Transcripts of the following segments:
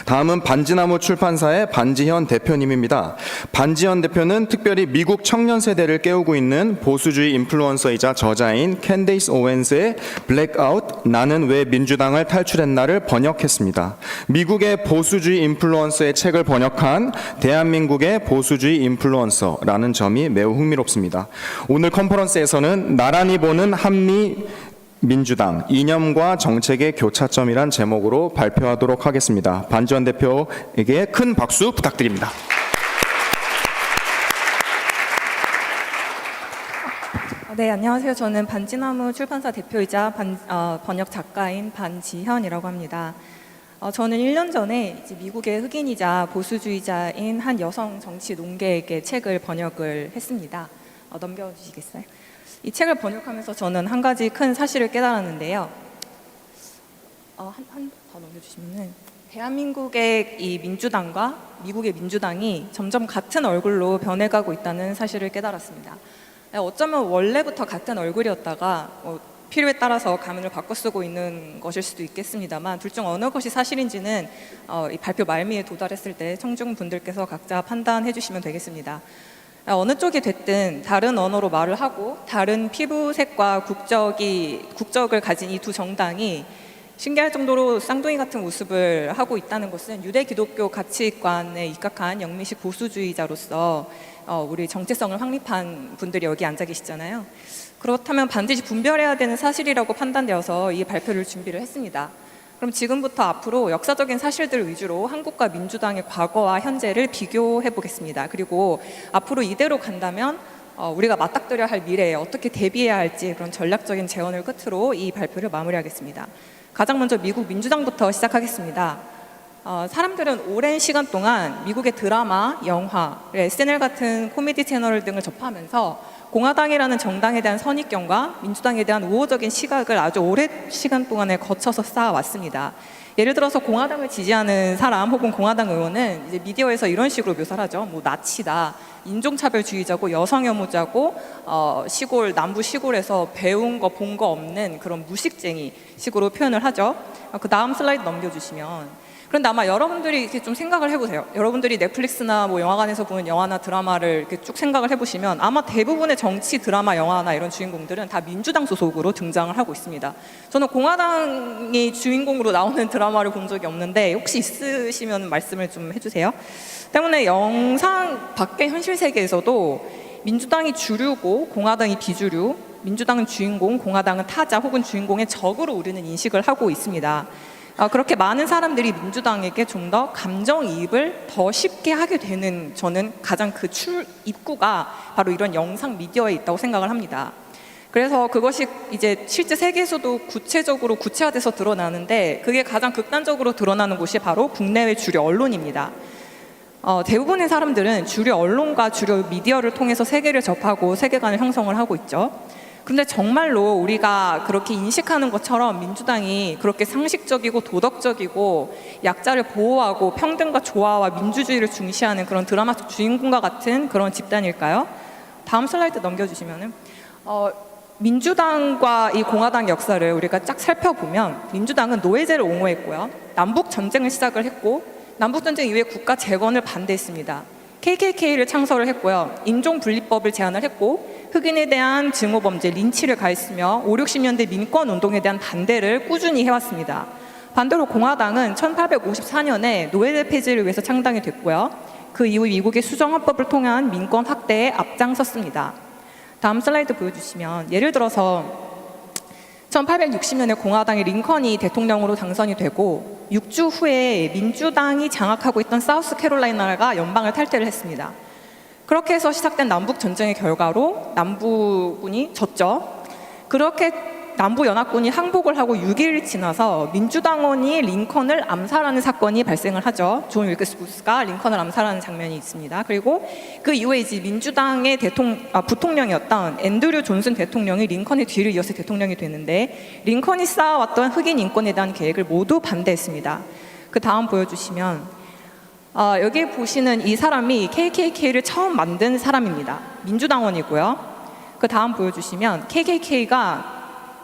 다음은 반지나무 출판사의 반지현 대표님입니다. 반지현 대표는 특별히 미국 청년 세대를 깨우고 있는 보수주의 인플루언서이자 저자인 캔데이스 오웬스의 블랙아웃, 나는 왜 민주당을 탈출했나를 번역했습니다. 미국의 보수주의 인플루언서의 책을 번역한 대한민국의 보수주의 인플루언서라는 점이 매우 흥미롭습니다. 오늘 컨퍼런스에서는 나란히 보는 한미 민주당, 이념과 정책의 교차점이란 제목으로 발표하도록 하겠습니다. 반지현 대표에게 큰 박수 부탁드립니다. 네, 안녕하세요. 저는 반지나무 출판사 대표이자 번역 작가인 반지현이라고 합니다. 저는 1년 전에 이제 미국의 흑인이자 보수주의자인 한 여성 정치 논객의 책을 번역을 했습니다. 넘겨주시겠어요? 이 책을 번역하면서 저는 한 가지 큰 사실을 깨달았는데요. 한 더 넘겨주시면은 대한민국의 이 민주당과 미국의 민주당이 점점 같은 얼굴로 변해가고 있다는 사실을 깨달았습니다. 어쩌면 원래부터 같은 얼굴이었다가 필요에 따라서 가면을 바꿔 쓰고 있는 것일 수도 있겠습니다만 둘 중 어느 것이 사실인지는 이 발표 말미에 도달했을 때 청중분들께서 각자 판단해 주시면 되겠습니다. 어느 쪽이 됐든 다른 언어로 말을 하고 다른 피부색과 국적을 가진 이 두 정당이 신기할 정도로 쌍둥이 같은 모습을 하고 있다는 것은 유대 기독교 가치관에 입각한 영미식 보수주의자로서 우리 정체성을 확립한 분들이 여기 앉아 계시잖아요. 그렇다면 반드시 분별해야 되는 사실이라고 판단되어서 이 발표를 준비를 했습니다. 그럼 지금부터 앞으로 역사적인 사실들 위주로 한국과 민주당의 과거와 현재를 비교해 보겠습니다. 그리고 앞으로 이대로 간다면 우리가 맞닥뜨려야 할 미래에 어떻게 대비해야 할지 그런 전략적인 재원을 끝으로 이 발표를 마무리하겠습니다. 가장 먼저 미국 민주당부터 시작하겠습니다. 사람들은 오랜 시간 동안 미국의 드라마, 영화, SNL 같은 코미디 채널 등을 접하면서 공화당이라는 정당에 대한 선입견과 민주당에 대한 우호적인 시각을 아주 오랜 시간 동안에 거쳐서 쌓아왔습니다. 예를 들어서 공화당을 지지하는 사람 혹은 공화당 의원은 이제 미디어에서 이런 식으로 묘사를 하죠. 뭐 나치다, 인종차별주의자고 여성혐오자고 시골 남부 시골에서 배운 거 본 거 없는 그런 무식쟁이 식으로 표현을 하죠. 그 다음 슬라이드 넘겨주시면. 그런데 아마 여러분들이 이렇게 좀 생각을 해보세요. 여러분들이 넷플릭스나 뭐 영화관에서 보는 영화나 드라마를 이렇게 쭉 생각을 해보시면 아마 대부분의 정치 드라마, 영화나 이런 주인공들은 다 민주당 소속으로 등장을 하고 있습니다. 저는 공화당이 주인공으로 나오는 드라마를 본 적이 없는데 혹시 있으시면 말씀을 좀 해주세요. 때문에 영상 밖의 현실 세계에서도 민주당이 주류고 공화당이 비주류, 민주당은 주인공, 공화당은 타자 혹은 주인공의 적으로 우리는 인식을 하고 있습니다. 그렇게 많은 사람들이 민주당에게 좀 더 감정이입을 더 쉽게 하게 되는 저는 가장 그 입구가 바로 이런 영상 미디어에 있다고 생각을 합니다. 그래서 그것이 이제 실제 세계에서도 구체적으로 구체화돼서 드러나는데 그게 가장 극단적으로 드러나는 곳이 바로 국내외 주류 언론입니다. 대부분의 사람들은 주류 언론과 주류 미디어를 통해서 세계를 접하고 세계관을 형성을 하고 있죠. 그런데 정말로 우리가 그렇게 인식하는 것처럼 민주당이 그렇게 상식적이고 도덕적이고 약자를 보호하고 평등과 조화와 민주주의를 중시하는 그런 드라마 속 주인공과 같은 그런 집단일까요? 다음 슬라이드 넘겨주시면은 민주당과 이 공화당 역사를 우리가 쫙 살펴보면 민주당은 노예제를 옹호했고요. 남북 전쟁을 시작을 했고 남북 전쟁 이후에 국가 재건을 반대했습니다. KKK를 창설을 했고요. 인종분리법을 제안을 했고 흑인에 대한 증오범죄, 린치를 가했으며 5, 60년대 민권운동에 대한 반대를 꾸준히 해왔습니다. 반대로 공화당은 1854년에 노예제 폐지를 위해서 창당이 됐고요. 그 이후 미국의 수정헌법을 통한 민권 확대에 앞장섰습니다. 다음 슬라이드 보여주시면 예를 들어서 1860년에 공화당의 링컨이 대통령으로 당선이 되고 6주 후에 민주당이 장악하고 있던 사우스캐롤라이나가 연방을 탈퇴를 했습니다. 그렇게 해서 시작된 남북 전쟁의 결과로 남부군이 졌죠. 그렇게 남부 연합군이 항복을 하고 6일 지나서 민주당원이 링컨을 암살하는 사건이 발생을 하죠. 존 윌크스 부스가 링컨을 암살하는 장면이 있습니다. 그리고 그 이후에 이제 민주당의 부통령이었던 앤드류 존슨 대통령이 링컨의 뒤를 이어서 대통령이 되는데 링컨이 쌓아왔던 흑인 인권에 대한 계획을 모두 반대했습니다. 그 다음 보여주시면 여기 보시는 이 사람이 KKK를 처음 만든 사람입니다. 민주당원이고요. 그 다음 보여주시면 KKK가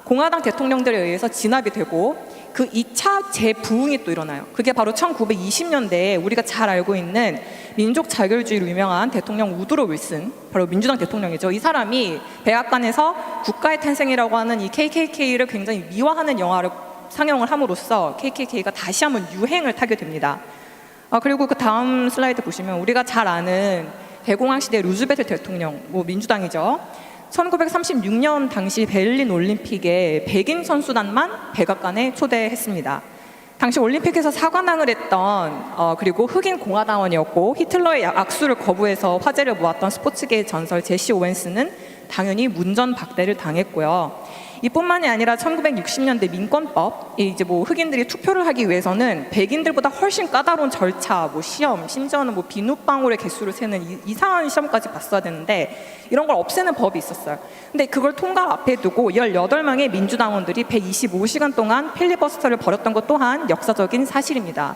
공화당 대통령들에 의해서 진압이 되고 그 2차 재부흥이 또 일어나요. 그게 바로 1920년대에 우리가 잘 알고 있는 민족 자결주의로 유명한 대통령 우드로 윌슨, 바로 민주당 대통령이죠. 이 사람이 백악관에서 국가의 탄생이라고 하는 이 KKK를 굉장히 미화하는 영화를 상영을 함으로써 KKK가 다시 한번 유행을 타게 됩니다. 그리고 그 다음 슬라이드 보시면 우리가 잘 아는 대공황 시대 루즈벨트 대통령, 민주당이죠. 1936년 당시 베를린 올림픽에 백인 선수단만 백악관에 초대했습니다. 당시 올림픽에서 사관왕을 했던 그리고 흑인 공화당원이었고 히틀러의 악수를 거부해서 화제를 모았던 스포츠계의 전설 제시 오웬스는 당연히 문전박대를 당했고요. 이뿐만이 아니라 1960년대 민권법, 이제 흑인들이 투표를 하기 위해서는 백인들보다 훨씬 까다로운 절차, 시험, 심지어는 비눗방울의 개수를 세는 이상한 시험까지 봤어야 되는데 이런 걸 없애는 법이 있었어요. 근데 그걸 통과 앞에 두고 18명의 민주당원들이 125시간 동안 필리버스터를 벌였던 것 또한 역사적인 사실입니다.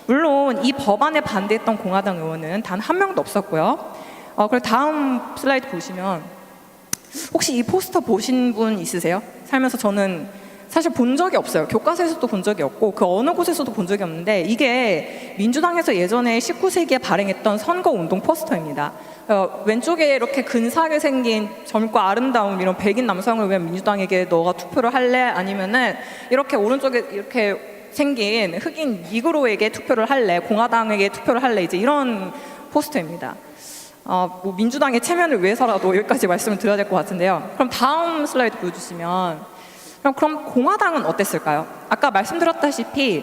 물론 이 법안에 반대했던 공화당 의원은 단 한 명도 없었고요. 그리고 다음 슬라이드 보시면 혹시 이 포스터 보신 분 있으세요? 살면서 저는 사실 본 적이 없어요. 교과서에서도 본 적이 없고 그 어느 곳에서도 본 적이 없는데 이게 민주당에서 예전에 19세기에 발행했던 선거운동 포스터입니다. 왼쪽에 이렇게 근사하게 생긴 젊고 아름다운 이런 백인 남성을 위한 민주당에게 너가 투표를 할래? 아니면은 이렇게 오른쪽에 이렇게 생긴 흑인 니그로에게 투표를 할래? 공화당에게 투표를 할래? 이제 이런 포스터입니다. 민주당의 체면을 위해서라도 여기까지 말씀을 드려야 될 것 같은데요. 그럼 다음 슬라이드 보여주시면 그럼 공화당은 어땠을까요? 아까 말씀드렸다시피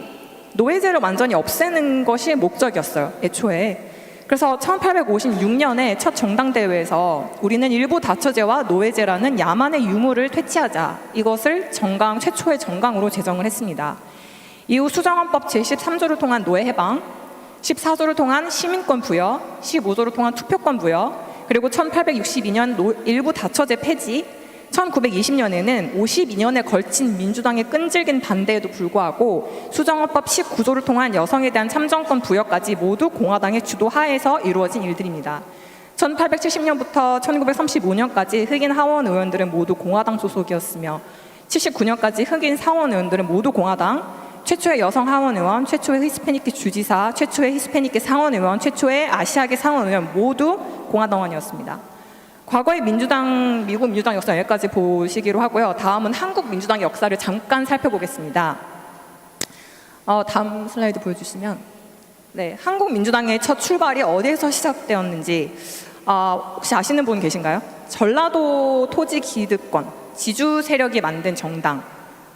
노예제를 완전히 없애는 것이 목적이었어요. 애초에. 그래서 1856년에 첫 정당대회에서 우리는 일부 다처제와 노예제라는 야만의 유무를 퇴치하자, 이것을 정강 최초의 정강으로 제정을 했습니다. 이후 수정헌법 제13조를 통한 노예 해방, 14조를 통한 시민권 부여, 15조를 통한 투표권 부여, 그리고 1862년 일부 다처제 폐지, 1920년에는 52년에 걸친 민주당의 끈질긴 반대에도 불구하고 수정헌법 19조를 통한 여성에 대한 참정권 부여까지 모두 공화당의 주도 하에서 이루어진 일들입니다. 1870년부터 1935년까지 흑인 하원 의원들은 모두 공화당 소속이었으며 79년까지 흑인 상원 의원들은 모두 공화당, 최초의 여성 하원의원, 최초의 히스패닉계 주지사, 최초의 히스패닉계 상원의원, 최초의 아시아계 상원의원 모두 공화당원이었습니다. 과거의 미국 민주당 역사 여기까지 보시기로 하고요. 다음은 한국 민주당의 역사를 잠깐 살펴보겠습니다. 다음 슬라이드 보여주시면 한국 민주당의 첫 출발이 어디에서 시작되었는지 혹시 아시는 분 계신가요? 전라도 토지 기득권, 지주 세력이 만든 정당,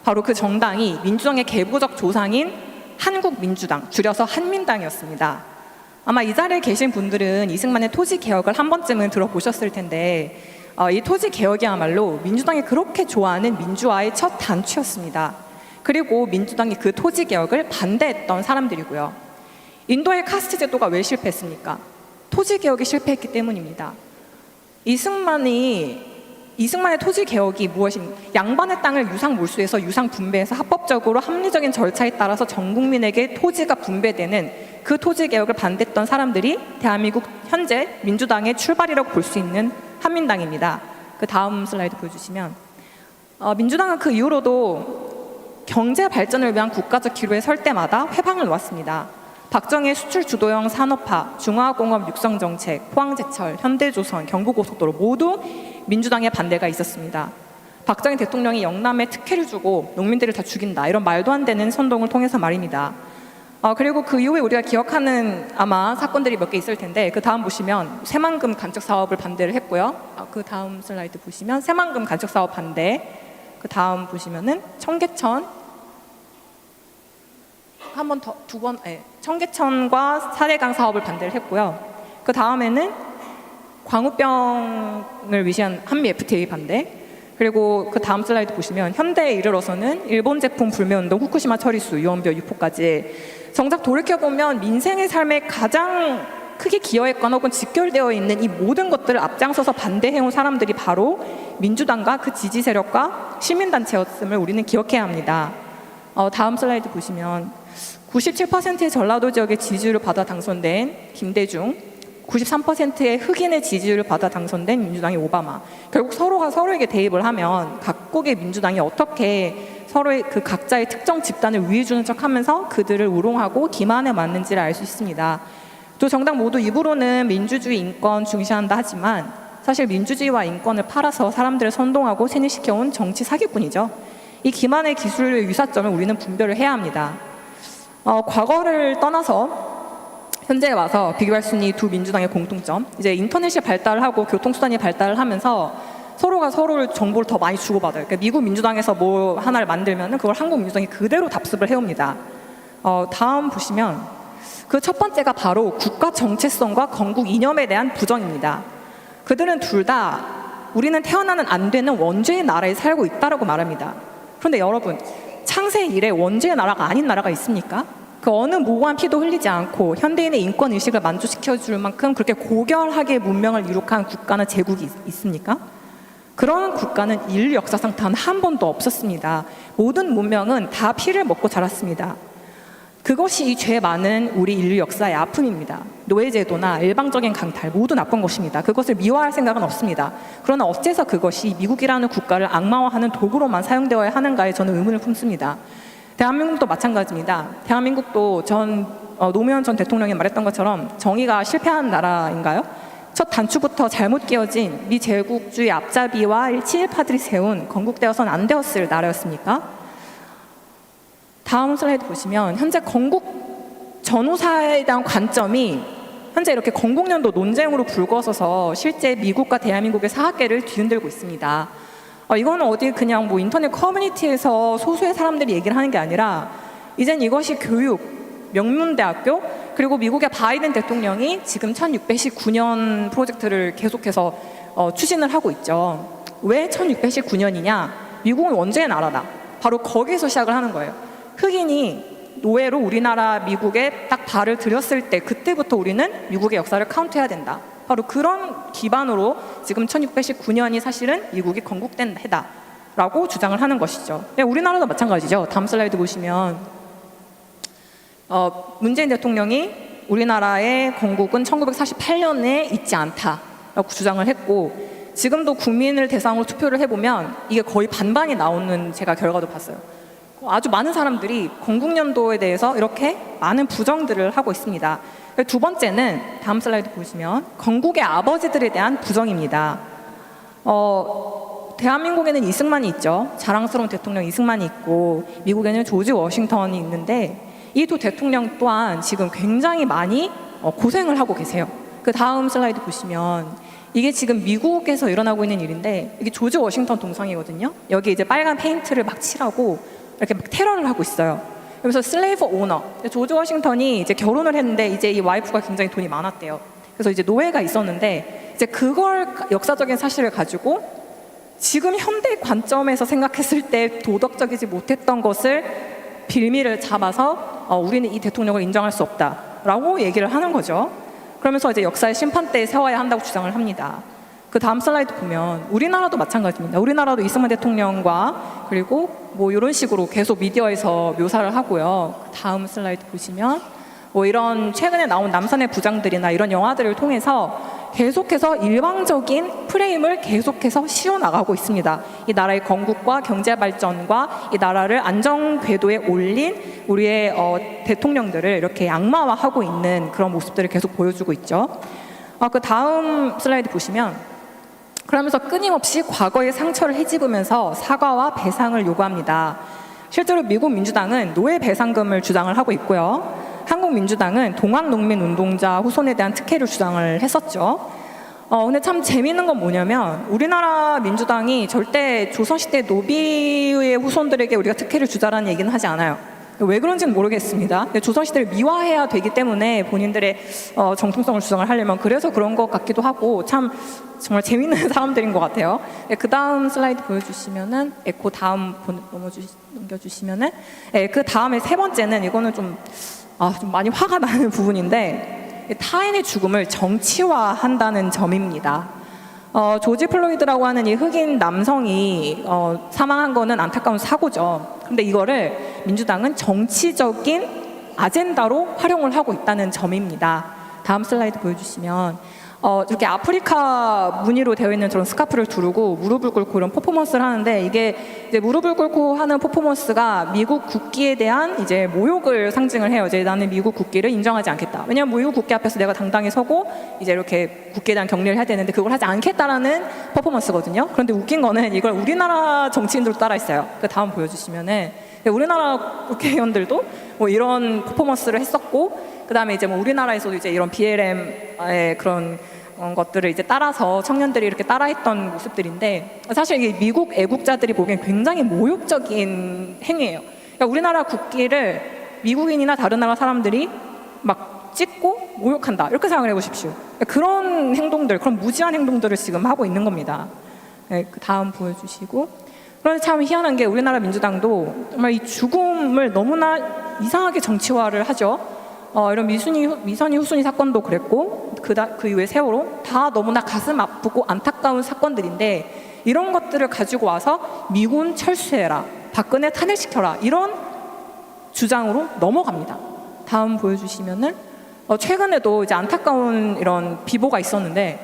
바로 그 정당이 민주당의 계보적 조상인 한국민주당, 줄여서 한민당이었습니다. 아마 이 자리에 계신 분들은 이승만의 토지개혁을 한 번쯤은 들어보셨을 텐데 이 토지개혁이야말로 민주당이 그렇게 좋아하는 민주화의 첫 단추였습니다. 그리고 민주당이 그 토지개혁을 반대했던 사람들이고요. 인도의 카스트 제도가 왜 실패했습니까? 토지개혁이 실패했기 때문입니다. 이승만의 토지개혁이 무엇입니까? 양반의 땅을 유상 몰수해서 유상 분배해서 합법적으로 합리적인 절차에 따라서 전 국민에게 토지가 분배되는 그 토지개혁을 반대했던 사람들이 대한민국 현재 민주당의 출발이라고 볼 수 있는 한민당입니다. 그 다음 슬라이드 보여주시면 민주당은 그 이후로도 경제 발전을 위한 국가적 기로에 설 때마다 회방을 놓았습니다. 박정희의 수출 주도형 산업화, 중화공업 육성정책, 포항제철, 현대조선, 경부고속도로 모두 민주당의 반대가 있었습니다. 박정희 대통령이 영남에 특혜를 주고 농민들을 다 죽인다, 이런 말도 안 되는 선동을 통해서 말입니다. 그리고 그 이후에 우리가 기억하는 아마 사건들이 몇 개 있을 텐데 그 다음 보시면 새만금 간척 사업을 반대를 했고요. 그 다음 슬라이드 보시면 새만금 간척 사업 반대, 그 다음 보시면은 청계천, 청계천과 사대강 사업을 반대를 했고요. 그 다음에는 광우병을 위시한 한미 FTA 반대, 그리고 그 다음 슬라이드 보시면 현대에 이르러서는 일본 제품 불매운동, 후쿠시마 처리수, 유언비어 유포까지 정작 돌이켜보면 민생의 삶에 가장 크게 기여했거나 혹은 직결되어 있는 이 모든 것들을 앞장서서 반대해온 사람들이 바로 민주당과 그 지지 세력과 시민단체였음을 우리는 기억해야 합니다. 다음 슬라이드 보시면 97%의 전라도 지역의 지지율을 받아 당선된 김대중, 93%의 흑인의 지지율을 받아 당선된 민주당의 오바마. 결국 서로가 서로에게 대입을 하면 각국의 민주당이 어떻게 서로의 그 각자의 특정 집단을 우위에 주는 척하면서 그들을 우롱하고 기만에 맞는지를 알 수 있습니다. 또 정당 모두 입으로는 민주주의, 인권 중시한다 하지만 사실 민주주의와 인권을 팔아서 사람들을 선동하고 세뇌시켜온 정치 사기꾼이죠. 이 기만의 기술의 유사점을 우리는 분별을 해야 합니다. 과거를 떠나서 현재에 와서 비교할 수 있는 이 두 민주당의 공통점, 이제 인터넷이 발달을 하고 교통수단이 발달을 하면서 서로가 서로를 정보를 더 많이 주고받아요. 그러니까 미국 민주당에서 뭐 하나를 만들면 그걸 한국 민주당이 그대로 답습을 해옵니다. 다음 보시면 그 첫 번째가 바로 국가 정체성과 건국 이념에 대한 부정입니다. 그들은 둘 다 우리는 태어나는 안 되는 원죄의 나라에 살고 있다라고 말합니다. 그런데 여러분, 창세 이래 원죄의 나라가 아닌 나라가 있습니까? 그 어느 모호한 피도 흘리지 않고 현대인의 인권 의식을 만족시켜 줄 만큼 그렇게 고결하게 문명을 이룩한 국가나 제국이 있습니까? 그런 국가는 인류 역사상 단 한 번도 없었습니다. 모든 문명은 다 피를 먹고 자랐습니다. 그것이 이 죄 많은 우리 인류 역사의 아픔입니다. 노예제도나 일방적인 강탈 모두 나쁜 것입니다. 그것을 미화할 생각은 없습니다. 그러나 어째서 그것이 미국이라는 국가를 악마화하는 도구로만 사용되어야 하는가에 저는 의문을 품습니다. 대한민국도 마찬가지입니다. 대한민국도 노무현 전 대통령이 말했던 것처럼 정의가 실패한 나라인가요? 첫 단추부터 잘못 끼워진 미제국주의 앞잡이와 친일파들이 세운 건국되어서는 안 되었을 나라였습니까? 다음 슬라이드 보시면 현재 건국 전후사에 대한 관점이 현재 이렇게 건국년도 논쟁으로 불거서서 실제 미국과 대한민국의 사학계를 뒤흔들고 있습니다. 이거는 어디 그냥 뭐 인터넷 커뮤니티에서 소수의 사람들이 얘기를 하는 게 아니라 이젠 이것이 교육, 명문대학교, 그리고 미국의 바이든 대통령이 지금 1619년 프로젝트를 계속해서 추진을 하고 있죠. 왜 1619년이냐? 미국은 원죄의 나라다. 바로 거기에서 시작을 하는 거예요. 흑인이 노예로 우리나라 미국에 딱 발을 들였을 때 그때부터 우리는 미국의 역사를 카운트해야 된다. 바로 그런 기반으로 지금 1619년이 사실은 미국이 건국된 해다라고 주장을 하는 것이죠. 우리나라도 마찬가지죠. 다음 슬라이드 보시면 문재인 대통령이 우리나라의 건국은 1948년에 있지 않다라고 주장을 했고 지금도 국민을 대상으로 투표를 해보면 이게 거의 반반이 나오는 제가 결과도 봤어요. 아주 많은 사람들이 건국연도에 대해서 이렇게 많은 부정들을 하고 있습니다. 두 번째는 다음 슬라이드 보시면 건국의 아버지들에 대한 부정입니다. 대한민국에는 이승만이 있죠. 자랑스러운 대통령 이승만이 있고 미국에는 조지 워싱턴이 있는데 이 두 대통령 또한 지금 굉장히 많이 고생을 하고 계세요. 그 다음 슬라이드 보시면 이게 지금 미국에서 일어나고 있는 일인데 이게 조지 워싱턴 동상이거든요. 여기 이제 빨간 페인트를 막 칠하고 이렇게 막 테러를 하고 있어요. 그래서 슬레이브 오너, 조지 워싱턴이 이제 결혼을 했는데 이제 이 와이프가 굉장히 돈이 많았대요. 그래서 이제 노예가 있었는데 이제 그걸 역사적인 사실을 가지고 지금 현대 관점에서 생각했을 때 도덕적이지 못했던 것을 빌미를 잡아서 우리는 이 대통령을 인정할 수 없다라고 얘기를 하는 거죠. 그러면서 이제 역사의 심판대에 세워야 한다고 주장을 합니다. 그 다음 슬라이드 보면 우리나라도 마찬가지입니다. 우리나라도 이승만 대통령과 그리고 뭐 이런 식으로 계속 미디어에서 묘사를 하고요. 그 다음 슬라이드 보시면 뭐 이런 최근에 나온 남산의 부장들이나 이런 영화들을 통해서 계속해서 일방적인 프레임을 계속해서 씌워나가고 있습니다. 이 나라의 건국과 경제 발전과 이 나라를 안정 궤도에 올린 우리의 대통령들을 이렇게 악마화하고 있는 그런 모습들을 계속 보여주고 있죠. 그 다음 슬라이드 보시면 그러면서 끊임없이 과거의 상처를 헤집으면서 사과와 배상을 요구합니다. 실제로 미국 민주당은 노예 배상금을 주장을 하고 있고요. 한국 민주당은 동학농민운동자 후손에 대한 특혜를 주장을 했었죠. 근데 참 재미있는 건 뭐냐면 우리나라 민주당이 절대 조선시대 노비의 후손들에게 우리가 특혜를 주자라는 얘기는 하지 않아요. 왜 그런지는 모르겠습니다. 조선시대를 미화해야 되기 때문에 본인들의 정통성을 주장을 하려면 그래서 그런 것 같기도 하고 참 정말 재미있는 사람들인 것 같아요. 그 다음 슬라이드 보여주시면은 그 다음 넘겨주시면은 그 다음에 세 번째는 이거는 좀 많이 화가 나는 부분인데 타인의 죽음을 정치화한다는 점입니다. 조지 플로이드라고 하는 이 흑인 남성이 사망한 거는 안타까운 사고죠. 근데 이거를 민주당은 정치적인 아젠다로 활용을 하고 있다는 점입니다. 다음 슬라이드 보여주시면 이렇게 아프리카 무늬로 되어 있는 저런 스카프를 두르고 무릎을 꿇고 이런 퍼포먼스를 하는데, 이게 이제 무릎을 꿇고 하는 퍼포먼스가 미국 국기에 대한 이제 모욕을 상징을 해요. 이제 나는 미국 국기를 인정하지 않겠다. 왜냐하면 미국 국기 앞에서 내가 당당히 서고 이제 이렇게 국기에 대한 격려를 해야 되는데 그걸 하지 않겠다라는 퍼포먼스거든요. 그런데 웃긴 거는 이걸 우리나라 정치인들도 따라 했어요. 그 다음 보여주시면은 우리나라 국회의원들도 뭐 이런 퍼포먼스를 했었고, 그 다음에 이제 뭐 우리나라에서도 이제 이런 BLM의 그런 것들을 이제 따라서 청년들이 이렇게 따라했던 모습들인데, 사실 이게 미국 애국자들이 보기엔 굉장히 모욕적인 행위예요. 그러니까 우리나라 국기를 미국인이나 다른 나라 사람들이 막 찍고 모욕한다, 이렇게 생각을 해보십시오. 그런 행동들, 그런 무지한 행동들을 지금 하고 있는 겁니다. 네, 그 다음 보여주시고. 그런데 참 희한한 게 우리나라 민주당도 정말 이 죽음을 너무나 이상하게 정치화를 하죠. 이런 미선이 후순위 사건도 그랬고 그 이후에 세월호, 다 너무나 가슴 아프고 안타까운 사건들인데, 이런 것들을 가지고 와서 미군 철수해라, 박근혜 탄핵시켜라, 이런 주장으로 넘어갑니다. 다음 보여주시면은 최근에도 이제 안타까운 이런 비보가 있었는데,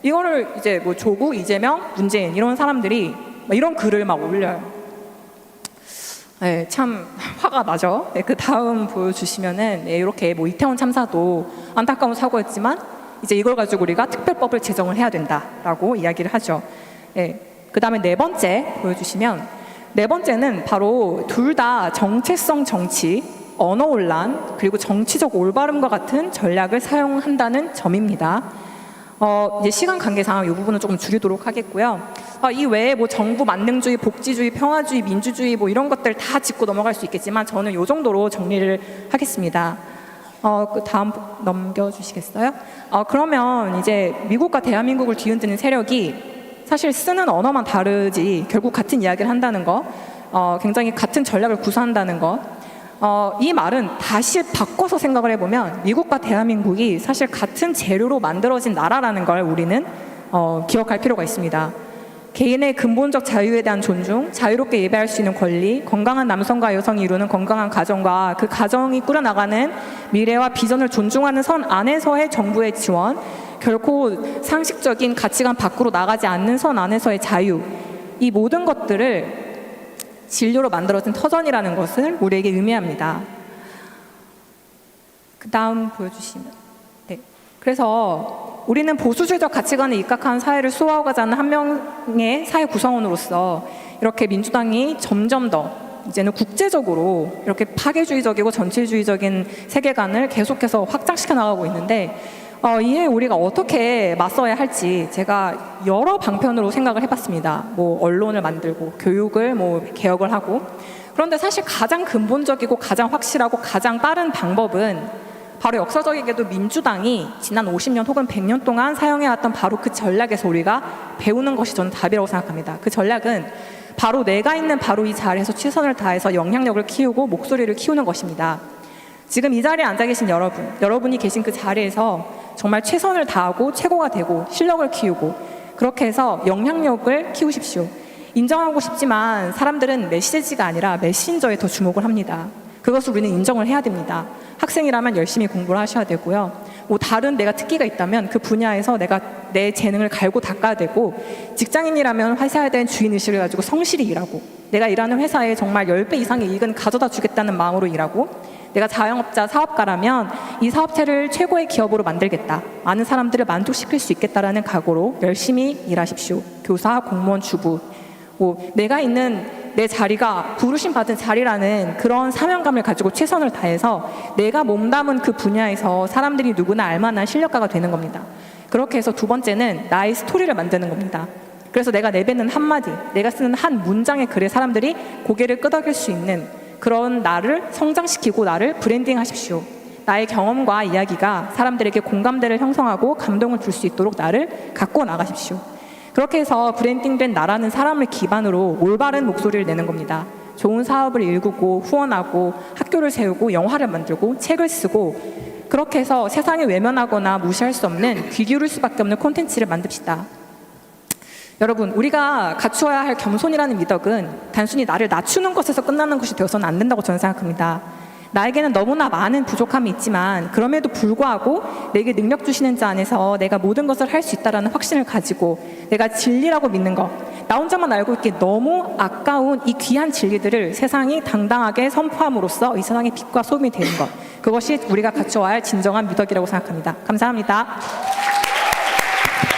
이거를 이제 뭐 조국, 이재명, 문재인 이런 사람들이 이런 글을 막 올려요. 네, 참 화가 나죠. 네, 그 다음 보여주시면은 이렇게 뭐 이태원 참사도 안타까운 사고였지만 이제 이걸 가지고 우리가 특별법을 제정을 해야 된다라고 이야기를 하죠. 네, 그 다음에 네 번째 보여주시면, 네 번째는 바로 둘 다 정체성 정치, 언어 혼란, 그리고 정치적 올바름과 같은 전략을 사용한다는 점입니다. 이제 시간 관계상 이 부분은 조금 줄이도록 하겠고요. 이 외에 뭐 정부 만능주의, 복지주의, 평화주의, 민주주의 뭐 이런 것들 다 짚고 넘어갈 수 있겠지만 저는 이 정도로 정리를 하겠습니다. 그 다음 넘겨주시겠어요? 그러면 이제 미국과 대한민국을 뒤흔드는 세력이 사실 쓰는 언어만 다르지 결국 같은 이야기를 한다는 거, 굉장히 같은 전략을 구사한다는 것, 이 말은 다시 바꿔서 생각을 해보면 미국과 대한민국이 사실 같은 재료로 만들어진 나라라는 걸 우리는 기억할 필요가 있습니다. 개인의 근본적 자유에 대한 존중, 자유롭게 예배할 수 있는 권리, 건강한 남성과 여성이 이루는 건강한 가정과 그 가정이 꾸려나가는 미래와 비전을 존중하는 선 안에서의 정부의 지원, 결코 상식적인 가치관 밖으로 나가지 않는 선 안에서의 자유, 이 모든 것들을 진료로 만들어진 터전이라는 것을 우리에게 의미합니다. 그 다음 보여주시면, 네. 그래서 우리는 보수주의적 가치관에 입각한 사회를 수호하고자 하는 한 명의 사회 구성원으로서 이렇게 민주당이 점점 더 이제는 국제적으로 이렇게 파괴주의적이고 전체주의적인 세계관을 계속해서 확장시켜 나가고 있는데, 이에 우리가 어떻게 맞서야 할지 제가 여러 방편으로 생각을 해봤습니다. 뭐 언론을 만들고 교육을 뭐 개혁을 하고. 그런데 사실 가장 근본적이고 가장 확실하고 가장 빠른 방법은 바로 역사적이게도 민주당이 지난 50년 혹은 100년 동안 사용해왔던 바로 그 전략에서 우리가 배우는 것이 저는 답이라고 생각합니다. 그 전략은 바로 내가 있는 바로 이 자리에서 최선을 다해서 영향력을 키우고 목소리를 키우는 것입니다. 지금 이 자리에 앉아 계신 여러분이 계신 그 자리에서 정말 최선을 다하고 최고가 되고 실력을 키우고 그렇게 해서 영향력을 키우십시오. 인정하고 싶지만 사람들은 메시지가 아니라 메신저에 더 주목을 합니다. 그것을 우리는 인정을 해야 됩니다. 학생이라면 열심히 공부를 하셔야 되고요. 뭐 다른 내가 특기가 있다면 그 분야에서 내가 내 재능을 갈고 닦아야 되고, 직장인이라면 회사에 대한 주인의식을 가지고 성실히 일하고, 내가 일하는 회사에 정말 10배 이상의 이익은 가져다 주겠다는 마음으로 일하고, 내가 자영업자, 사업가라면 이 사업체를 최고의 기업으로 만들겠다, 많은 사람들을 만족시킬 수 있겠다라는 각오로 열심히 일하십시오. 교사, 공무원, 주부, 뭐 내가 있는 내 자리가 부르심 받은 자리라는 그런 사명감을 가지고 최선을 다해서 내가 몸담은 그 분야에서 사람들이 누구나 알만한 실력가가 되는 겁니다. 그렇게 해서 두 번째는 나의 스토리를 만드는 겁니다. 그래서 내가 내뱉는 한마디, 내가 쓰는 한 문장의 글에 사람들이 고개를 끄덕일 수 있는 그런 나를 성장시키고 나를 브랜딩 하십시오. 나의 경험과 이야기가 사람들에게 공감대를 형성하고 감동을 줄 수 있도록 나를 갖고 나가십시오. 그렇게 해서 브랜딩된 나라는 사람을 기반으로 올바른 목소리를 내는 겁니다. 좋은 사업을 일구고 후원하고 학교를 세우고 영화를 만들고 책을 쓰고, 그렇게 해서 세상에 외면하거나 무시할 수 없는 귀 기울일 수밖에 없는 콘텐츠를 만듭시다. 여러분, 우리가 갖추어야 할 겸손이라는 미덕은 단순히 나를 낮추는 것에서 끝나는 것이 되어서는 안 된다고 저는 생각합니다. 나에게는 너무나 많은 부족함이 있지만 그럼에도 불구하고 내게 능력 주시는 자 안에서 내가 모든 것을 할 수 있다는 확신을 가지고 내가 진리라고 믿는 것, 나 혼자만 알고 있기에 너무 아까운 이 귀한 진리들을 세상이 당당하게 선포함으로써 이 세상의 빛과 소금이 되는 것, 그것이 우리가 갖춰야 할 진정한 미덕이라고 생각합니다. 감사합니다.